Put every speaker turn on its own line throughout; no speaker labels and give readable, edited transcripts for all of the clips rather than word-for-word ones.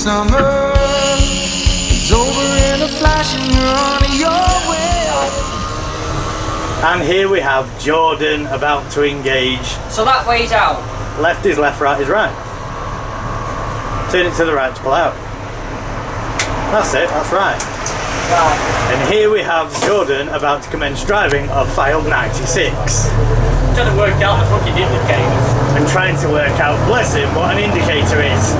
summer is over in a flash and you're on your way.
And here we have Jordan about to engage.
So that way's out.
Left is left, right is right. Turn it to the right to pull out. That's it, that's right.
Right.
And here we have Jordan about to commence driving of file 96.
Trying to work out the fucking indicators.
And trying to work out, bless him, what an indicator is.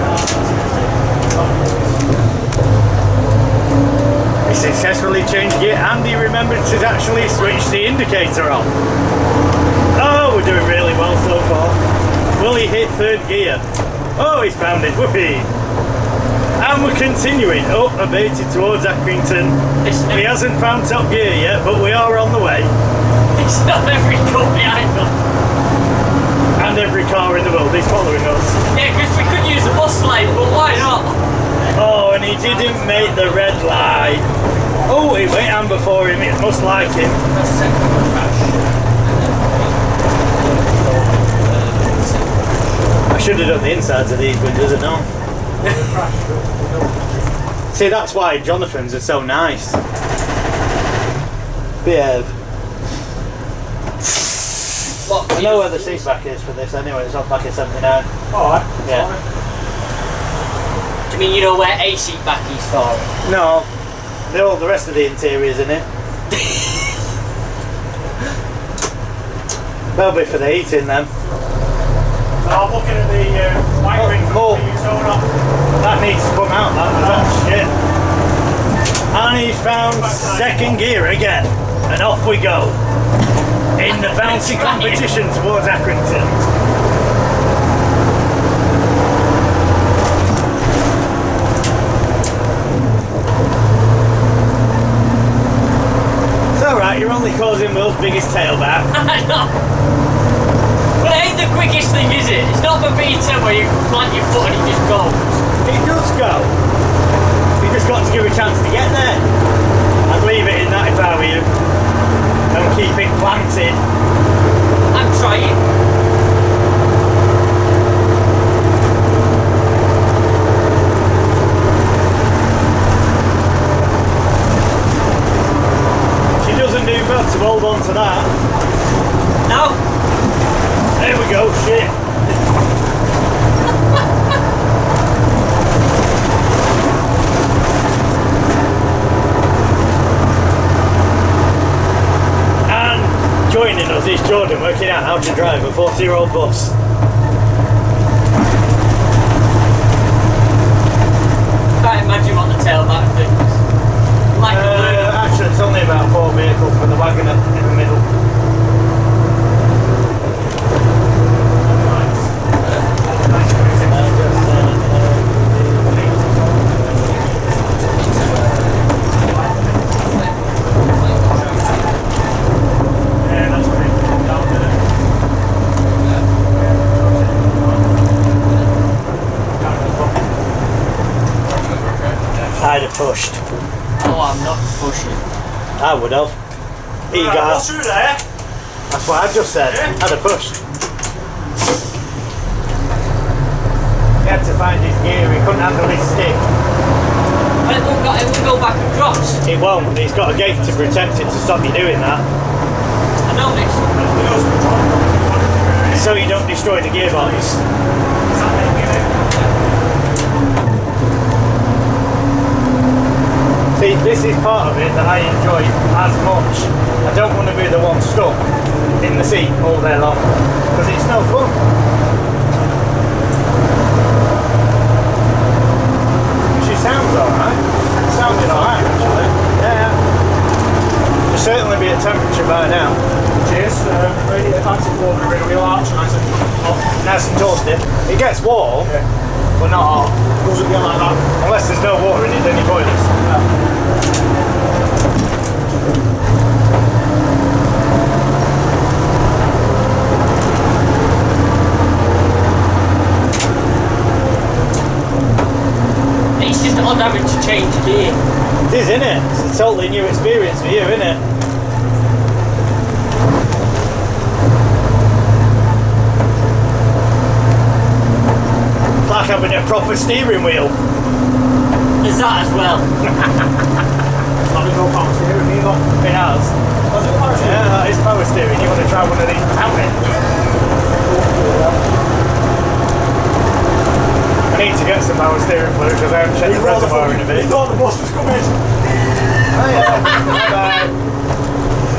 He successfully changed gear and he remembered to actually switch the indicator off. Oh, we're doing really well so far. Will he hit third gear? Oh, he's found it, whoopee. And we're continuing up abated towards Accrington. He hasn't found top gear yet, but we are on the way.
It's not every car behind us.
And every car in the world is following us.
Yeah, because we could use a bus lane, but why not?
Oh, and he didn't make the red light. Oh, he went on before him, it must like him. I should have done the insides of these windows, I know. See, that's why Jonathan's are so nice. Behave.
What,
I know where the seat back is for this anyway, it's off back at 79.
Alright.
Yeah.
Do you mean you know where a seat back is for?
No, all the rest of the interior's in it. They'll be for the heating then.
I'm looking at the wiring for the zone up.
That needs to come out, that shit. And he's found second gear again. And off we go. In the bouncy competition towards Accrington. It's alright, you're only causing Will's biggest tailback.
I know. But it ain't the quickest thing, is it? It's not the B10 where you can plant your foot and it just goes.
It does go. You just got to give it a chance to get there. I'd leave it in that if I were you. Don't keep it planted.
I'm trying.
She doesn't do bad to hold on to that.
No.
There we go, shit. And joining us is Jordan working out how to drive a 40-year-old bus.
Can't imagine what the tailback thinks. Like
Actually, it's only about 4 vehicles with the wagon in the middle. I'd have pushed.
Oh, I'm not pushing.
I would have. Here you go.
Through there.
That's what I just said. I'd have pushed. He had to find his gear. He couldn't handle his stick.
But it won't go back across.
It won't. He's got a gate to protect it to stop you doing that.
I know this.
So you don't destroy the gearbox. See, this is part of it that I enjoy as much. I don't want to be the one stuck in the seat all day long, because it's no fun. She sounds alright. It sounded alright actually. Yeah. There'll certainly be a temperature by now.
Cheers. Ready to fancy over the rear wheel arch.
Nice and toasty. It gets warm, but not hot.
Doesn't get like that.
Unless there's no water in it, then you boil it.
It's just odd having to change gear.
It is, isn't it? It's a totally new experience for you, isn't it? It's like having a proper steering wheel.
there's that as well.
It's not no power steering either.
It has.
Was it power steering?
Yeah, that is power steering. You want to try one of these out it? I need to get some power steering fluid because I haven't checked the reservoir in a bit.
He thought the bus was coming.
Oh yeah. Bye.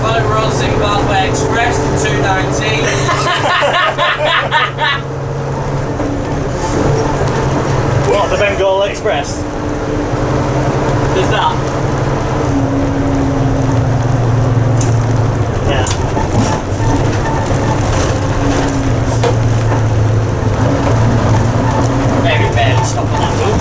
Well, we're on Zimbabwe Express to 219.
What, the Bengal Express?
There's that.
Yeah.
Very barely stopping that one.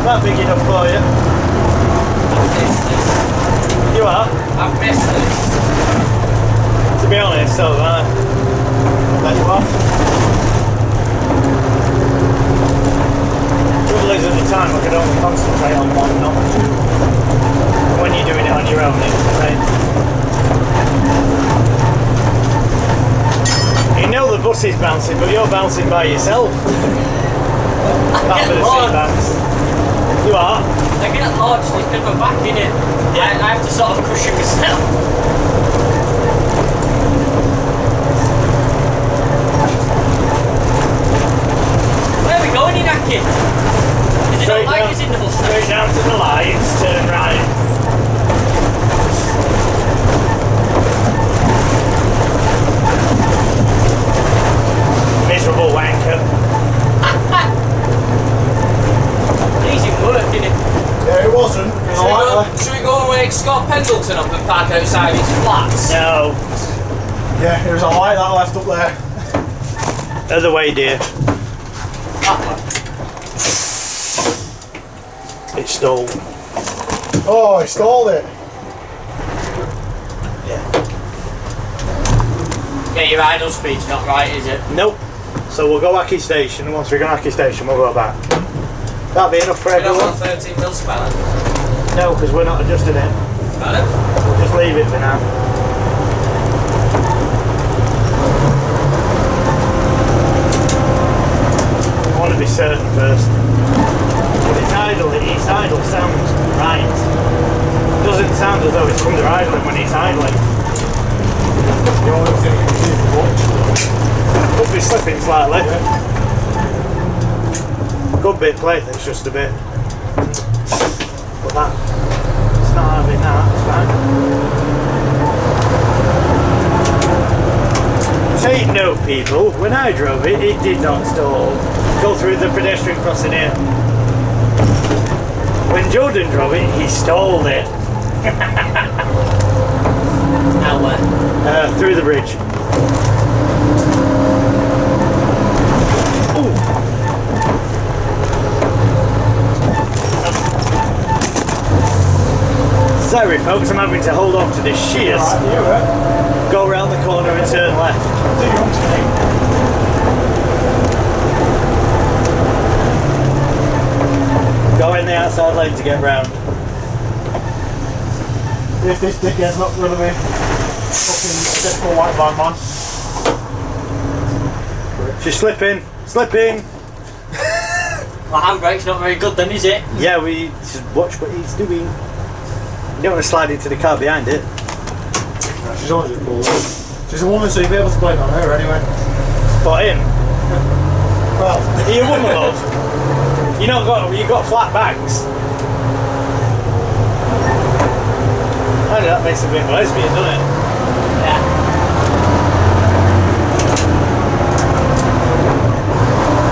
Not big enough for you.
I've missed this.
You are?
I've missed this.
To be honest, so let you off. Trouble is at the time I could only concentrate on one, not two. When you're doing it on your own, it's the same. You know the bus is bouncing, but you're bouncing by yourself. Can't be the seat banks. You are?
I get launched, it's been my back in it. Yeah. I have to sort of cushion myself. Where are we going in Aki? Is it not like it's in the
straight down to the lights, turn right. Miserable wanker.
Easy work, isn't it?
Yeah, it wasn't.
Should we go and wake Scott Pendleton up and park outside his flats?
No.
Yeah, there was a light that left up there.
Other way, dear. It stalled.
Oh, he stalled it.
Yeah, your idle speed's not right, is it?
Nope. So we'll go Aki Station, and once we're going Aki Station, we'll go back. That'll be enough for
We don't
everyone.
want 13 mil speller.
No, because we're not adjusting it.
Pardon?
We'll just leave it for now. I want to be certain first. When it's idle sounds right. It doesn't sound as though it's under idling when it's idling.
The only thing you can do is watch.
Could be slipping slightly. Good bit plate, that's just a bit. But that, it's not having that, it's fine. Take note, people, when I drove it, it did not stall. Go through the pedestrian crossing here. When Jordan drove it, he stalled it.
Now where?
Through the bridge. Ooh. Sorry folks, I'm having to hold on to this shears. Go around the corner and turn left. Go in the outside lane to get round.
If this dickhead's not going to be fucking typical white van man.
She's slipping, slipping.
My handbrake's not very good then, is it?
Yeah, we should watch what he's doing. You don't want to slide into the car behind it.
No, she's only just pulled up. She's a woman, so you'll be able to blame it on her anyway.
But him?
Well,
Are you a woman, love? You got flat bags. I know that makes a bit lesbian, doesn't it?
Yeah.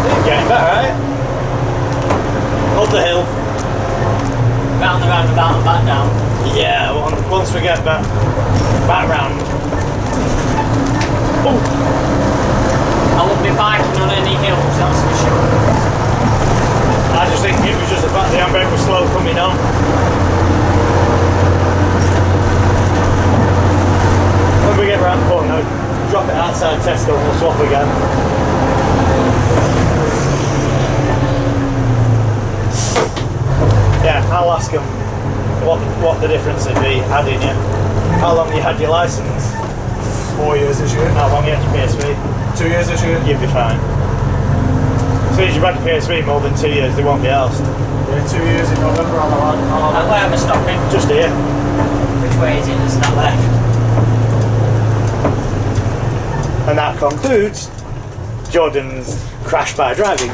You're getting better, right? Up the hill.
Round the roundabout and back down.
Yeah, once we get back round. Oh,
I won't be biking on any hills, that's for sure.
I just think it was just the fact the handbrake was slow coming on. When we get round the corner, drop it outside Tesco and we'll swap again. Yeah, I'll ask them what the difference would be adding you. How long you had your licence?
4 years this year.
How long you had your PSV?
2 years this year.
You'd be fine. As soon as you've had your PSV more than 2 years, they won't be asked.
Yeah, 2 years in November.
And where am I stopping?
Just here.
Which way is it? There's that left.
And that concludes Jordan's crash by driving.